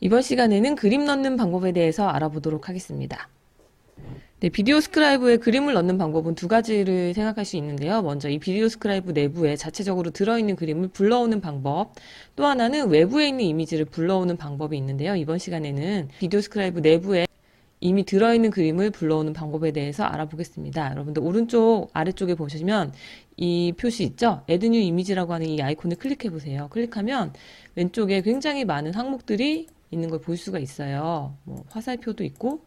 이번 시간에는 그림 넣는 방법에 대해서 알아보도록 하겠습니다. 네, 비디오 스크라이브에 그림을 넣는 방법은 두 가지를 생각할 수 있는데요. 먼저 이 비디오 스크라이브 내부에 자체적으로 들어있는 그림을 불러오는 방법, 또 하나는 외부에 있는 이미지를 불러오는 방법이 있는데요. 이번 시간에는 비디오 스크라이브 내부에 이미 들어있는 그림을 불러오는 방법에 대해서 알아보겠습니다. 여러분들 오른쪽 아래쪽에 보시면 이 표시 있죠? Add New Image라고 하는 이 아이콘을 클릭해 보세요. 클릭하면 왼쪽에 굉장히 많은 항목들이 있는 걸 볼 수가 있어요. 뭐 화살표도 있고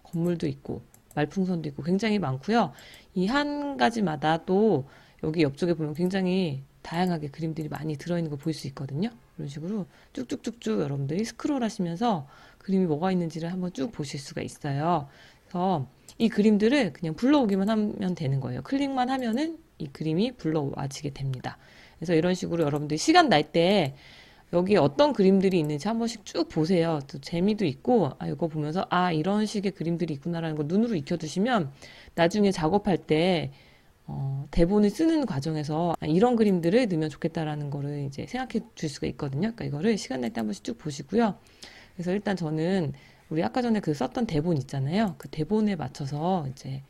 건물도 있고 말풍선도 있고 굉장히 많고요. 이 한 가지마다 또 여기 옆쪽에 보면 굉장히 다양하게 그림들이 많이 들어있는 걸 볼 수 있거든요. 이런 식으로 쭉쭉쭉쭉 여러분들이 스크롤 하시면서 그림이 뭐가 있는지를 한번 쭉 보실 수가 있어요. 그래서 이 그림들을 그냥 불러오기만 하면 되는 거예요. 클릭만 하면은 이 그림이 불러와지게 됩니다. 그래서 이런 식으로 여러분들이 시간 날 때 여기에 어떤 그림들이 있는지 한 번씩 쭉 보세요. 또 재미도 있고, 아, 이거 보면서, 아, 이런 식의 그림들이 있구나라는 걸 눈으로 익혀두시면 나중에 작업할 때, 대본을 쓰는 과정에서 아, 이런 그림들을 넣으면 좋겠다라는 거를 이제 생각해 줄 수가 있거든요. 그러니까 이거를 시간 날 때 한 번씩 쭉 보시고요. 그래서 일단 저는 우리 아까 전에 그 썼던 대본 있잖아요. 그 대본에 맞춰서 이제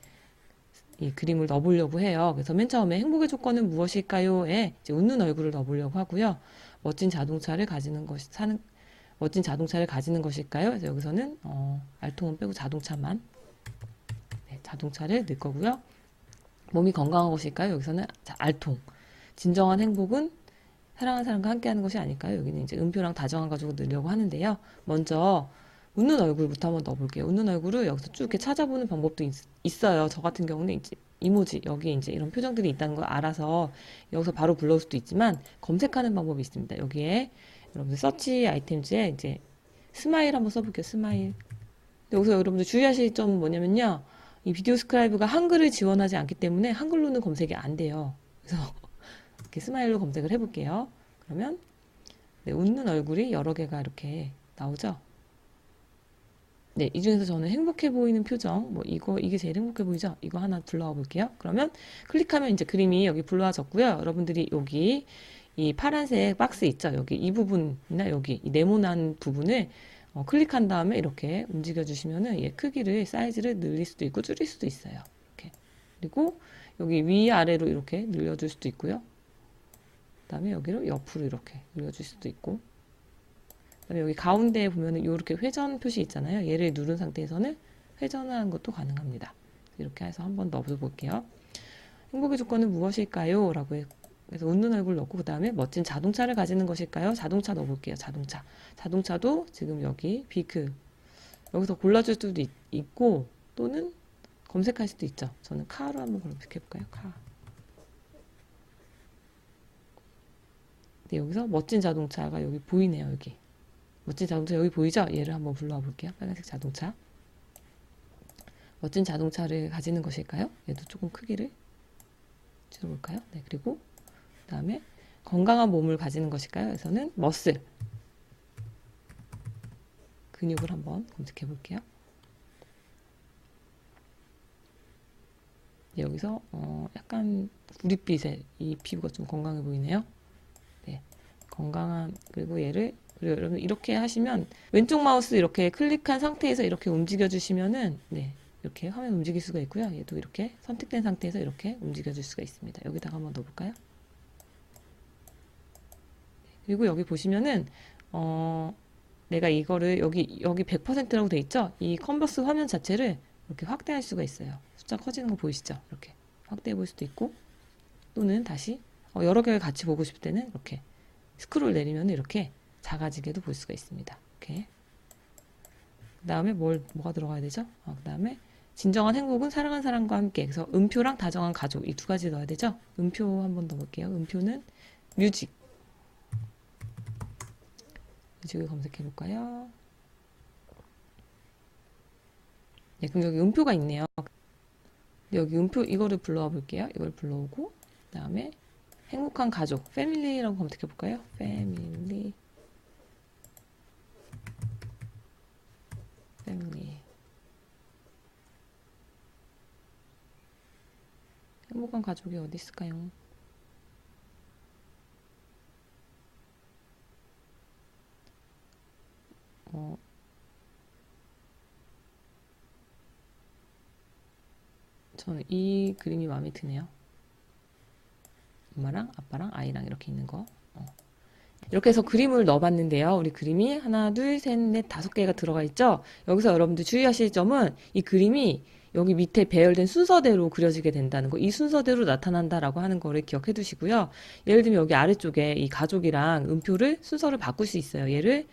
이 그림을 넣어보려고 해요. 그래서 맨 처음에 행복의 조건은 무엇일까요?에 이제 웃는 얼굴을 넣어보려고 하고요. 멋진 자동차를 가지는 것이 사는 멋진 자동차를 가지는 것일까요? 그래서 여기서는 알통은 빼고 자동차만 네, 자동차를 넣을 거고요. 몸이 건강한 것일까요? 여기서는 자, 알통. 진정한 행복은 사랑하는 사람과 함께하는 것이 아닐까요? 여기는 이제 음표랑 다정한 가지고 넣으려고 하는데요. 먼저 웃는 얼굴부터 한번 넣어볼게요. 웃는 얼굴을 여기서 쭉 이렇게 찾아보는 방법도 있어요. 저 같은 경우는 이제 이모지 여기에 이제 이런 표정들이 있다는 걸 알아서 여기서 바로 불러올 수도 있지만 검색하는 방법이 있습니다. 여기에 여러분들 서치 아이템즈에 이제 스마일 한번 써볼게요. 스마일. 여기서 여러분들 주의하실 점은 뭐냐면요. 이 비디오 스크라이브가 한글을 지원하지 않기 때문에 한글로는 검색이 안 돼요. 그래서 이렇게 스마일로 검색을 해볼게요. 그러면 네, 웃는 얼굴이 여러 개가 이렇게 나오죠. 네, 이 중에서 저는 행복해 보이는 표정, 뭐 이게 제일 행복해 보이죠? 이거 하나 불러와 볼게요. 그러면 클릭하면 이제 그림이 여기 불러와졌고요. 여러분들이 여기 이 파란색 박스 있죠? 여기 이 부분이나 여기 이 네모난 부분을 클릭한 다음에 이렇게 움직여 주시면은 얘 크기를 사이즈를 늘릴 수도 있고 줄일 수도 있어요. 이렇게. 그리고 여기 위아래로 이렇게 늘려줄 수도 있고요. 그다음에 여기로 옆으로 이렇게 늘려줄 수도 있고 그다음에 여기 가운데에 보면은 이렇게 회전 표시 있잖아요. 얘를 누른 상태에서는 회전하는 것도 가능합니다. 이렇게 해서 한번 넣어볼게요. 행복의 조건은 무엇일까요? 라고 해서 웃는 얼굴 넣고 그 다음에 멋진 자동차를 가지는 것일까요? 자동차 넣어볼게요. 자동차. 자동차도 지금 여기 비크 여기서 골라줄 수도 있고 또는 검색할 수도 있죠. 저는 카로 한번 검색해볼까요? 카. 네, 여기서 멋진 자동차가 여기 보이네요. 여기. 멋진 자동차 여기 보이죠? 얘를 한번 불러와 볼게요. 빨간색 자동차. 멋진 자동차를 가지는 것일까요? 얘도 조금 크기를 줄여볼까요? 네, 그리고 그 다음에 건강한 몸을 가지는 것일까요? 여기서는 머슬, 근육을 한번 검색해 볼게요. 네, 여기서 약간 구릿빛의 이 피부가 좀 건강해 보이네요. 네, 건강한 그리고 그리고 여러분 이렇게 하시면 왼쪽 마우스 이렇게 클릭한 상태에서 이렇게 움직여 주시면은 네, 이렇게 화면 움직일 수가 있고요. 얘도 이렇게 선택된 상태에서 이렇게 움직여 줄 수가 있습니다. 여기다가 한번 넣어볼까요? 그리고 여기 보시면은 내가 이거를 여기 100%라고 돼 있죠? 이 컨버스 화면 자체를 이렇게 확대할 수가 있어요. 숫자 커지는 거 보이시죠? 이렇게 확대해 볼 수도 있고 또는 다시 여러 개를 같이 보고 싶을 때는 이렇게 스크롤 내리면 이렇게 작아지게도 볼 수가 있습니다. 이렇게 그 다음에 뭐가 들어가야 되죠? 그 다음에 진정한 행복은 사랑하는 사람과 함께 그래서 음표랑 다정한 가족 이 두 가지 넣어야 되죠? 음표 한번 넣어볼게요. 음표는 뮤직을 검색해 볼까요? 네, 그럼 여기 음표가 있네요. 여기 음표 이거를 불러와 볼게요. 이걸 불러오고 그다음에 행복한 가족 패밀리라고 검색해 볼까요? 패밀리 패밀리 행복한 가족이 어디 있을까요? 어, 저는 이 그림이 마음에 드네요. 엄마랑 아빠랑 아이랑 이렇게 있는 거. 이렇게 해서 그림을 넣어봤는데요. 우리 그림이 하나, 둘, 셋, 넷, 5개가 들어가 있죠? 여기서 여러분들 주의하실 점은 이 그림이 여기 밑에 배열된 순서대로 그려지게 된다는 거, 이 순서대로 나타난다라고 하는 거를 기억해 두시고요. 예를 들면 여기 아래쪽에 이 가족이랑 음표를 순서를 바꿀 수 있어요. 얘를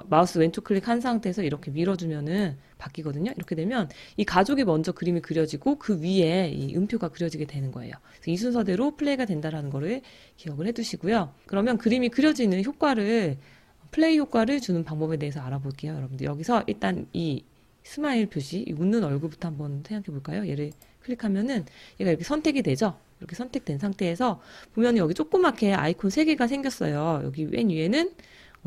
마우스 왼쪽 클릭한 상태에서 이렇게 밀어주면은 바뀌거든요. 이렇게 되면 이 가족이 먼저 그림이 그려지고 그 위에 이 음표가 그려지게 되는 거예요. 그래서 이 순서대로 플레이가 된다라는 거를 기억을 해두시고요. 그러면 그림이 그려지는 효과를 플레이 효과를 주는 방법에 대해서 알아볼게요. 여러분들 여기서 일단 이 스마일 표시, 이 웃는 얼굴부터 한번 생각해 볼까요? 얘를 클릭하면은 얘가 이렇게 선택이 되죠. 이렇게 선택된 상태에서 보면 여기 조그맣게 아이콘 3개가 생겼어요. 여기 맨 위에는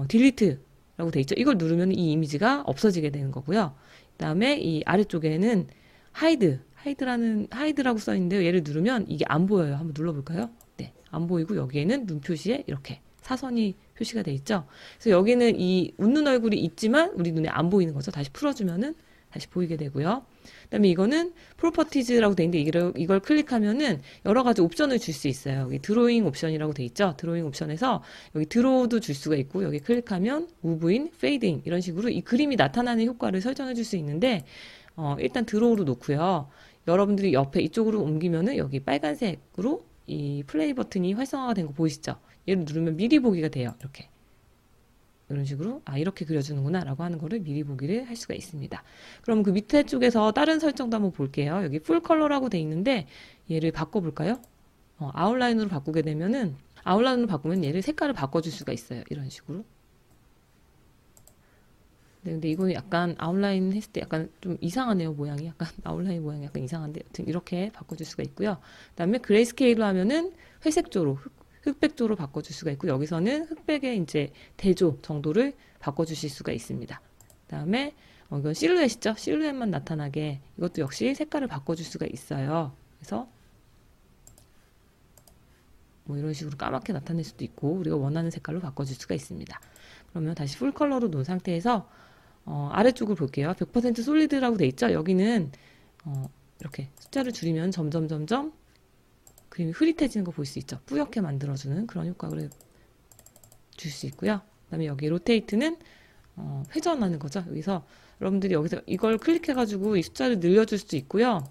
딜리트 라고 돼 있죠. 이걸 누르면 이 이미지가 없어지게 되는 거고요. 그 다음에 이 아래쪽에는 하이드라고 써 있는데요. 얘를 누르면 이게 안 보여요. 한번 눌러볼까요? 네, 안 보이고 여기에는 눈 표시에 이렇게 사선이 표시가 돼 있죠. 그래서 여기는 이 웃는 얼굴이 있지만 우리 눈에 안 보이는 거죠. 다시 풀어주면은 다시 보이게 되고요. 그다음에 이거는 프로퍼티즈라고 돼 있는데 이걸 클릭하면은 여러 가지 옵션을 줄 수 있어요. 여기 드로잉 옵션이라고 돼 있죠. 드로잉 옵션에서 여기 드로우도 줄 수가 있고 여기 클릭하면 무브인, 페이드인 이런 식으로 이 그림이 나타나는 효과를 설정해 줄 수 있는데 일단 드로우로 놓고요. 여러분들이 옆에 이쪽으로 옮기면은 여기 빨간색으로 이 플레이 버튼이 활성화가 된 거 보이시죠? 얘를 누르면 미리 보기가 돼요. 이렇게. 이런 식으로 이렇게 그려주는구나 라고 하는 거를 미리 보기를 할 수가 있습니다. 그럼 그 밑에 쪽에서 다른 설정도 한번 볼게요. 여기 풀 컬러라고 돼 있는데 얘를 바꿔볼까요? 아웃라인으로 바꾸게 되면은 아웃라인으로 바꾸면 얘를 색깔을 바꿔줄 수가 있어요. 이런 식으로. 네, 근데 이거는 약간 아웃라인 했을 때 약간 좀 이상하네요. 모양이 약간 아웃라인 모양이 약간 이상한데 여튼 이렇게 바꿔줄 수가 있고요. 그다음에 그레이스케일로 하면은 회색조로 흑백조로 바꿔줄 수가 있고 여기서는 흑백의 이제 대조 정도를 바꿔주실 수가 있습니다. 그다음에 이건 실루엣이죠. 실루엣만 나타나게 이것도 역시 색깔을 바꿔줄 수가 있어요. 그래서 뭐 이런 식으로 까맣게 나타낼 수도 있고 우리가 원하는 색깔로 바꿔줄 수가 있습니다. 그러면 다시 풀 컬러로 놓은 상태에서 아래쪽을 볼게요. 100% 솔리드라고 돼 있죠. 여기는 이렇게 숫자를 줄이면 점점 그림이 흐릿해지는 거 볼 수 있죠. 뿌옇게 만들어주는 그런 효과를 줄 수 있고요. 그 다음에 여기 로테이트는 회전하는 거죠. 여기서 여러분들이 여기서 이걸 클릭해가지고 이 숫자를 늘려줄 수도 있고요.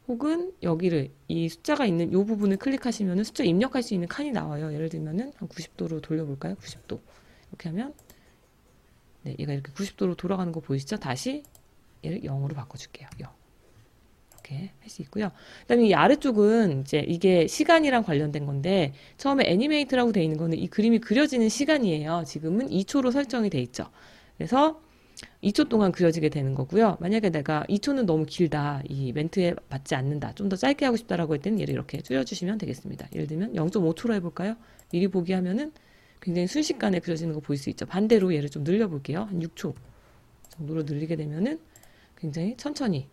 혹은 여기를 이 숫자가 있는 이 부분을 클릭하시면 숫자 입력할 수 있는 칸이 나와요. 예를 들면은 한 90도로 돌려볼까요? 90도 이렇게 하면 네, 얘가 이렇게 90도로 돌아가는 거 보이시죠? 다시 얘를 0으로 바꿔줄게요. 0. 이렇게 할 수 있고요. 그다음에 이 아래쪽은 이제 이게 시간이랑 관련된 건데 처음에 애니메이트라고 돼 있는 거는 이 그림이 그려지는 시간이에요. 지금은 2초로 설정이 돼 있죠. 그래서 2초 동안 그려지게 되는 거고요. 만약에 내가 2초는 너무 길다, 이 멘트에 맞지 않는다, 좀 더 짧게 하고 싶다라고 할 때는 얘를 이렇게 줄여주시면 되겠습니다. 예를 들면 0.5초로 해볼까요? 미리 보기 하면은 굉장히 순식간에 그려지는 거 보일 수 있죠. 반대로 얘를 좀 늘려볼게요. 한 6초 정도로 늘리게 되면은 굉장히 천천히,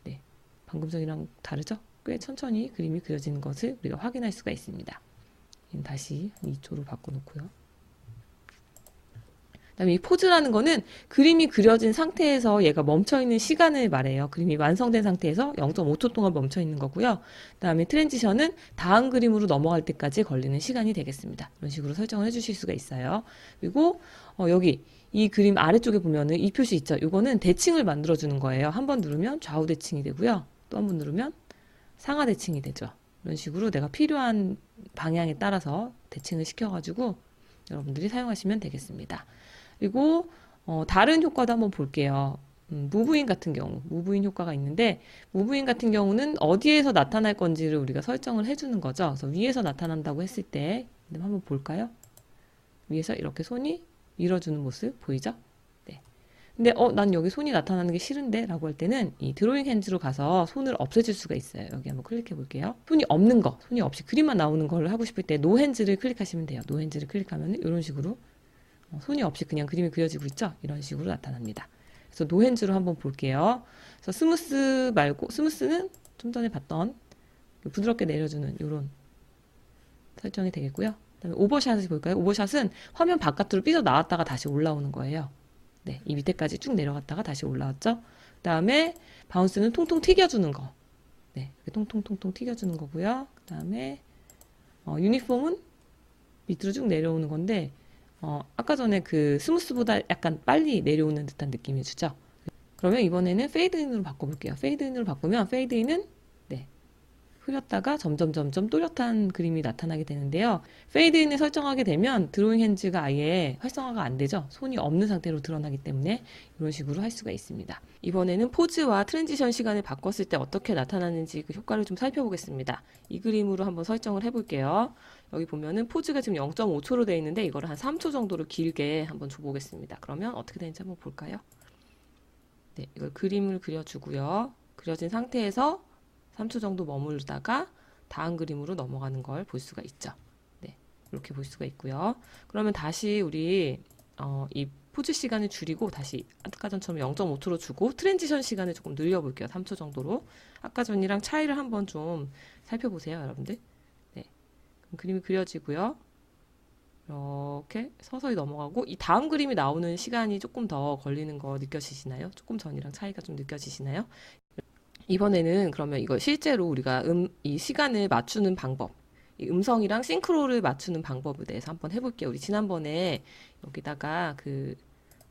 네, 방금 전이랑 다르죠? 꽤 천천히 그림이 그려지는 것을 우리가 확인할 수가 있습니다. 다시 2초로 바꿔놓고요. 그다음에 이 포즈라는 거는 그림이 그려진 상태에서 얘가 멈춰있는 시간을 말해요. 그림이 완성된 상태에서 0.5초 동안 멈춰있는 거고요. 그다음에 트랜지션은 다음 그림으로 넘어갈 때까지 걸리는 시간이 되겠습니다. 이런 식으로 설정을 해주실 수가 있어요. 그리고 여기 이 그림 아래쪽에 보면은 이 표시 있죠. 이거는 대칭을 만들어주는 거예요. 한번 누르면 좌우 대칭이 되고요. 또 한 번 누르면 상하 대칭이 되죠. 이런 식으로 내가 필요한 방향에 따라서 대칭을 시켜가지고 여러분들이 사용하시면 되겠습니다. 그리고 다른 효과도 한번 볼게요. 무브인 같은 경우, 무브인 효과가 있는데 무브인 같은 경우는 어디에서 나타날 건지를 우리가 설정을 해주는 거죠. 그래서 위에서 나타난다고 했을 때 한번 볼까요? 위에서 이렇게 손이 밀어주는 모습 보이죠? 네. 근데 난 여기 손이 나타나는 게 싫은데 라고 할 때는 이 드로잉 핸즈로 가서 손을 없애줄 수가 있어요. 여기 한번 클릭해 볼게요. 손이 없는 거, 손이 없이 그림만 나오는 걸 하고 싶을 때 노 핸즈를 클릭하시면 돼요. 노 핸즈를 클릭하면 이런 식으로 손이 없이 그냥 그림이 그려지고 있죠? 이런 식으로 나타납니다. 그래서 노핸즈로 한번 볼게요. 그래서 스무스 말고, 스무스는 좀 전에 봤던 부드럽게 내려주는 이런 설정이 되겠고요. 그다음에 오버샷을 볼까요? 오버샷은 화면 바깥으로 삐져 나왔다가 다시 올라오는 거예요. 네, 이 밑에까지 쭉 내려갔다가 다시 올라왔죠. 그다음에 바운스는 통통 튀겨주는 거. 네, 통통통통 튀겨주는 거고요. 그다음에 유니폼은 밑으로 쭉 내려오는 건데 아까 전에 그 스무스보다 약간 빨리 내려오는 듯한 느낌이 주죠. 그러면 이번에는 페이드인으로 바꿔볼게요. 페이드인으로 바꾸면 페이드인은 네, 흐렸다가 점점 또렷한 그림이 나타나게 되는데요. 페이드인을 설정하게 되면 드로잉 핸즈가 아예 활성화가 안 되죠. 손이 없는 상태로 드러나기 때문에 이런 식으로 할 수가 있습니다. 이번에는 포즈와 트랜지션 시간을 바꿨을 때 어떻게 나타나는지 그 효과를 좀 살펴보겠습니다. 이 그림으로 한번 설정을 해볼게요. 여기 보면은 포즈가 지금 0.5초로 되어 있는데 이거를 한 3초 정도로 길게 한번 줘보겠습니다. 그러면 어떻게 되는지 한번 볼까요? 네, 이걸 그림을 그려주고요. 그려진 상태에서 3초 정도 머무르다가 다음 그림으로 넘어가는 걸 볼 수가 있죠. 네, 이렇게 볼 수가 있고요. 그러면 다시 우리 이 포즈 시간을 줄이고 다시 아까 전처럼 0.5초로 주고 트랜지션 시간을 조금 늘려볼게요. 3초 정도로. 아까 전이랑 차이를 한번 좀 살펴보세요, 여러분들. 네, 그럼 그림이 그려지고요. 이렇게 서서히 넘어가고 이 다음 그림이 나오는 시간이 조금 더 걸리는 거 느껴지시나요? 조금 전이랑 차이가 좀 느껴지시나요? 이번에는 그러면 이거 실제로 우리가 이 시간을 맞추는 방법, 이 음성이랑 싱크로를 맞추는 방법에 대해서 한번 해볼게요. 우리 지난번에 여기다가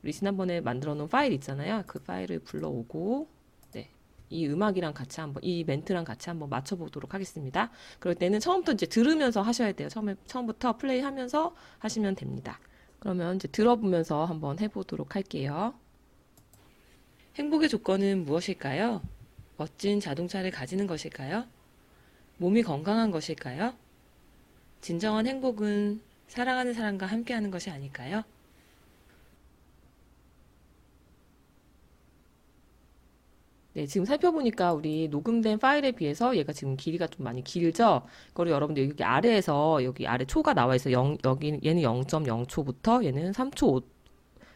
우리 지난번에 만들어 놓은 파일 있잖아요. 그 파일을 불러오고, 네, 이 음악이랑 같이 한번, 이 멘트랑 같이 한번 맞춰보도록 하겠습니다. 그럴 때는 처음부터 이제 들으면서 하셔야 돼요. 처음부터 플레이 하면서 하시면 됩니다. 그러면 이제 들어보면서 한번 해보도록 할게요. 행복의 조건은 무엇일까요? 멋진 자동차를 가지는 것일까요? 몸이 건강한 것일까요? 진정한 행복은 사랑하는 사람과 함께하는 것이 아닐까요? 네, 지금 살펴보니까 우리 녹음된 파일에 비해서 얘가 지금 길이가 좀 많이 길죠? 그거를 여러분들 여기 아래에서 여기 아래 초가 나와 있어. 여기 얘는 0.0초부터 얘는 3초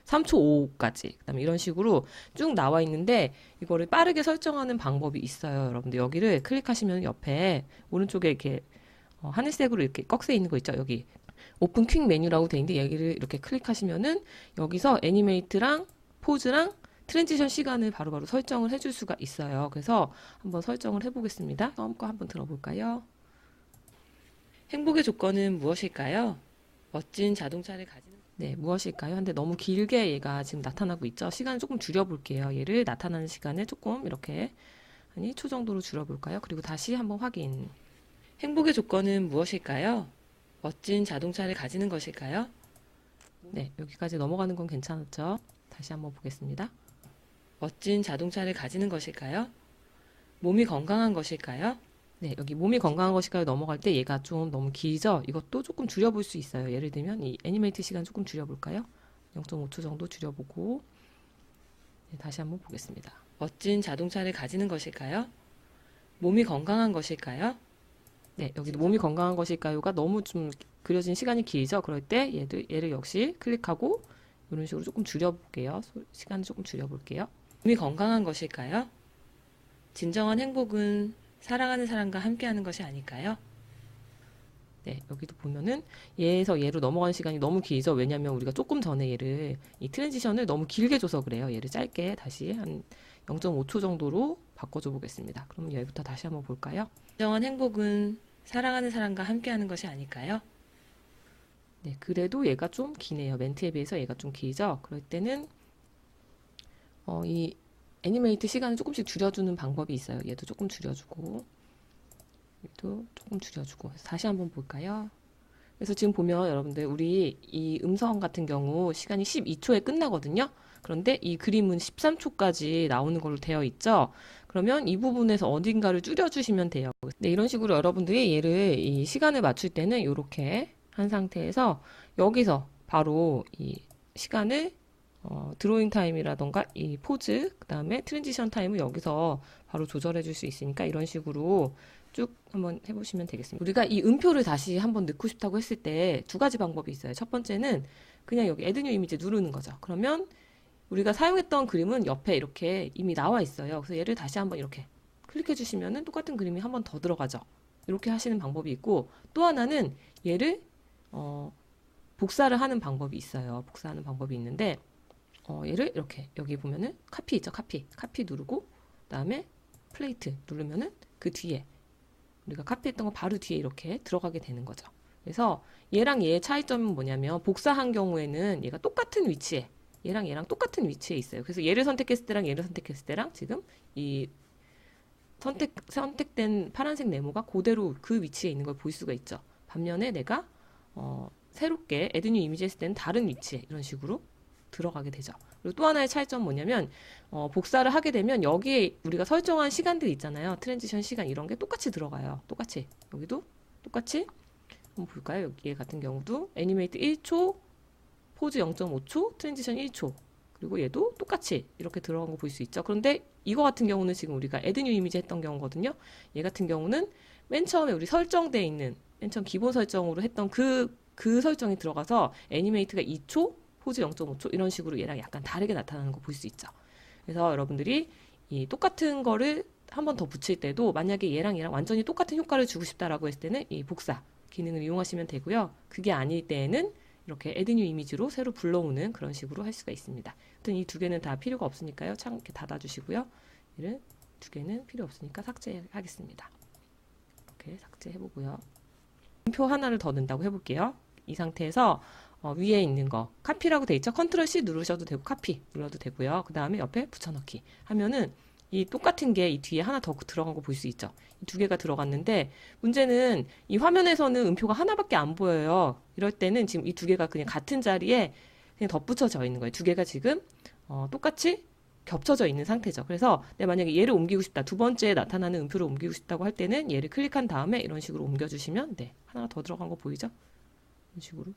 5까지. 그다음에 이런 식으로 쭉 나와 있는데 이거를 빠르게 설정하는 방법이 있어요. 여러분들 여기를 클릭하시면 옆에 오른쪽에 이렇게 하늘색으로 이렇게 꺽쇠 있는 거 있죠? 여기 오픈 퀵 메뉴라고 돼 있는데 여기를 이렇게 클릭하시면은 여기서 애니메이트랑 포즈랑 트랜지션 시간을 바로바로 설정을 해줄 수가 있어요. 그래서 한번 설정을 해보겠습니다. 처음 거 한번 들어볼까요? 행복의 조건은 무엇일까요? 멋진 자동차를 가지는 네, 무엇일까요? 근데 너무 길게 얘가 지금 나타나고 있죠. 시간을 조금 줄여볼게요. 얘를 나타나는 시간을 조금 이렇게 한 1초 정도로 줄여볼까요? 그리고 다시 한번 확인. 행복의 조건은 무엇일까요? 멋진 자동차를 가지는 것일까요? 네, 여기까지 넘어가는 건 괜찮았죠? 다시 한번 보겠습니다. 멋진 자동차를 가지는 것일까요? 몸이 건강한 것일까요? 네, 여기 몸이 건강한 것일까요? 넘어갈 때 얘가 좀 너무 길죠? 이것도 조금 줄여볼 수 있어요. 예를 들면 이 애니메이트 시간 조금 줄여볼까요? 0.5초 정도 줄여보고 네, 다시 한번 보겠습니다. 멋진 자동차를 가지는 것일까요? 몸이 건강한 것일까요? 네, 여기도 몸이 건강한 것일까요가 너무 좀 그려진 시간이 길죠? 그럴 때 얘를 역시 클릭하고 이런 식으로 조금 줄여볼게요. 시간을 조금 줄여볼게요. 몸이 건강한 것일까요? 진정한 행복은 사랑하는 사람과 함께하는 것이 아닐까요? 네, 여기도 보면은 얘에서 얘로 넘어가는 시간이 너무 길죠. 왜냐면 우리가 조금 전에 이 트랜지션을 너무 길게 줘서 그래요. 얘를 짧게 다시 한 0.5초 정도로 바꿔줘 보겠습니다. 그럼 얘부터 다시 한번 볼까요? 진정한 행복은 사랑하는 사람과 함께하는 것이 아닐까요? 네, 그래도 얘가 좀 기네요. 멘트에 비해서 얘가 좀 길죠. 그럴 때는 이 애니메이트 시간을 조금씩 줄여주는 방법이 있어요. 얘도 조금 줄여주고 얘도 조금 줄여주고 다시 한번 볼까요? 그래서 지금 보면 여러분들 우리 이 음성 같은 경우 시간이 12초에 끝나거든요. 그런데 이 그림은 13초까지 나오는 걸로 되어 있죠. 그러면 이 부분에서 어딘가를 줄여주시면 돼요. 네, 이런 식으로 여러분들이 얘를 이 시간을 맞출 때는 이렇게 한 상태에서 여기서 바로 이 시간을 드로잉 타임이라던가 이 포즈, 그 다음에 트랜지션 타임을 여기서 바로 조절해 줄 수 있으니까 이런 식으로 쭉 한번 해보시면 되겠습니다. 우리가 이 음표를 다시 한번 넣고 싶다고 했을 때 두 가지 방법이 있어요. 첫 번째는 그냥 여기 Add New Image 누르는 거죠. 그러면 우리가 사용했던 그림은 옆에 이렇게 이미 나와 있어요. 그래서 얘를 다시 한번 이렇게 클릭해 주시면은 똑같은 그림이 한번 더 들어가죠. 이렇게 하시는 방법이 있고 또 하나는 얘를 복사를 하는 방법이 있어요. 복사하는 방법이 있는데 얘를 이렇게 여기 보면은 카피 있죠. 카피 누르고 그다음에 플레이트 누르면은 그 뒤에 우리가 카피했던 거 바로 뒤에 이렇게 들어가게 되는 거죠. 그래서 얘랑 얘의 차이점은 뭐냐면 복사한 경우에는 얘가 똑같은 위치에 얘랑 똑같은 위치에 있어요. 그래서 얘를 선택했을 때랑 얘를 선택했을 때랑 지금 이 선택된 파란색 네모가 그대로 그 위치에 있는 걸 볼 수가 있죠. 반면에 내가 새롭게 add new 이미지 했을 때는 다른 위치에 이런 식으로 들어가게 되죠. 그리고 또 하나의 차이점은 뭐냐면 복사를 하게 되면 여기에 우리가 설정한 시간들 있잖아요. 트랜지션 시간 이런 게 똑같이 들어가요. 똑같이 여기도 똑같이 한번 볼까요? 여기 같은 경우도 애니메이트 1초, 포즈 0.5초, 트랜지션 1초 그리고 얘도 똑같이 이렇게 들어간 거 볼 수 있죠. 그런데 이거 같은 경우는 지금 우리가 add new 이미지 했던 경우거든요. 얘 같은 경우는 맨 처음에 우리 설정되어 있는 맨 처음 기본 설정으로 했던 그 설정이 들어가서 애니메이트가 2초, 포즈 0.5초 이런 식으로 얘랑 약간 다르게 나타나는 거 볼 수 있죠. 그래서 여러분들이 이 똑같은 거를 한 번 더 붙일 때도 만약에 얘랑 완전히 똑같은 효과를 주고 싶다라고 했을 때는 이 복사 기능을 이용하시면 되고요. 그게 아닐 때에는 이렇게 add new 이미지로 새로 불러오는 그런 식으로 할 수가 있습니다. 하여튼 이 두 개는 다 필요가 없으니까요. 창 이렇게 닫아주시고요. 얘를 두 개는 필요 없으니까 삭제하겠습니다. 이렇게 삭제해보고요. 음표 하나를 더 넣는다고 해볼게요. 이 상태에서 위에 있는 거 카피라고 돼 있죠. 컨트롤 C 누르셔도 되고 카피 눌러도 되고요. 그 다음에 옆에 붙여넣기 하면은 이 똑같은 게 이 뒤에 하나 더 들어간 거 볼 수 있죠. 이 두 개가 들어갔는데 문제는 이 화면에서는 음표가 하나밖에 안 보여요. 이럴 때는 지금 이 두 개가 그냥 같은 자리에 그냥 덧붙여져 있는 거예요. 두 개가 지금 똑같이 겹쳐져 있는 상태죠. 그래서 내가 만약에 얘를 옮기고 싶다. 두 번째 나타나는 음표를 옮기고 싶다고 할 때는 얘를 클릭한 다음에 이런 식으로 옮겨주시면 네, 하나 더 들어간 거 보이죠? 이런 식으로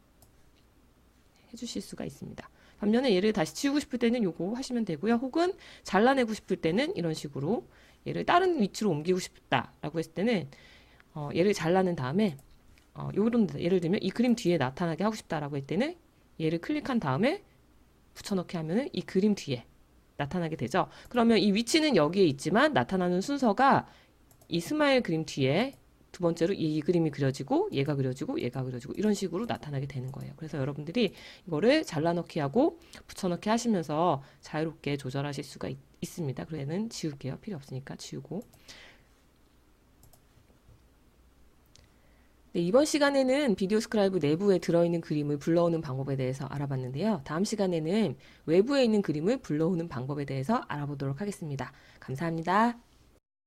해주실 수가 있습니다. 반면에 얘를 다시 지우고 싶을 때는 요거 하시면 되고요. 혹은 잘라내고 싶을 때는 이런 식으로 얘를 다른 위치로 옮기고 싶다라고 했을 때는 얘를 잘라낸 다음에 요런 예를 들면 이 그림 뒤에 나타나게 하고 싶다라고 할 때는 얘를 클릭한 다음에 붙여넣기 하면은 이 그림 뒤에 나타나게 되죠. 그러면 이 위치는 여기에 있지만 나타나는 순서가 이 스마일 그림 뒤에 두 번째로 이 그림이 그려지고 얘가 그려지고 얘가 그려지고 이런 식으로 나타나게 되는 거예요. 그래서 여러분들이 이거를 잘라넣기 하고 붙여넣기 하시면서 자유롭게 조절하실 수가 있습니다. 그래는 지울게요. 필요 없으니까 지우고. 네, 이번 시간에는 비디오 스크라이브 내부에 들어있는 그림을 불러오는 방법에 대해서 알아봤는데요. 다음 시간에는 외부에 있는 그림을 불러오는 방법에 대해서 알아보도록 하겠습니다. 감사합니다.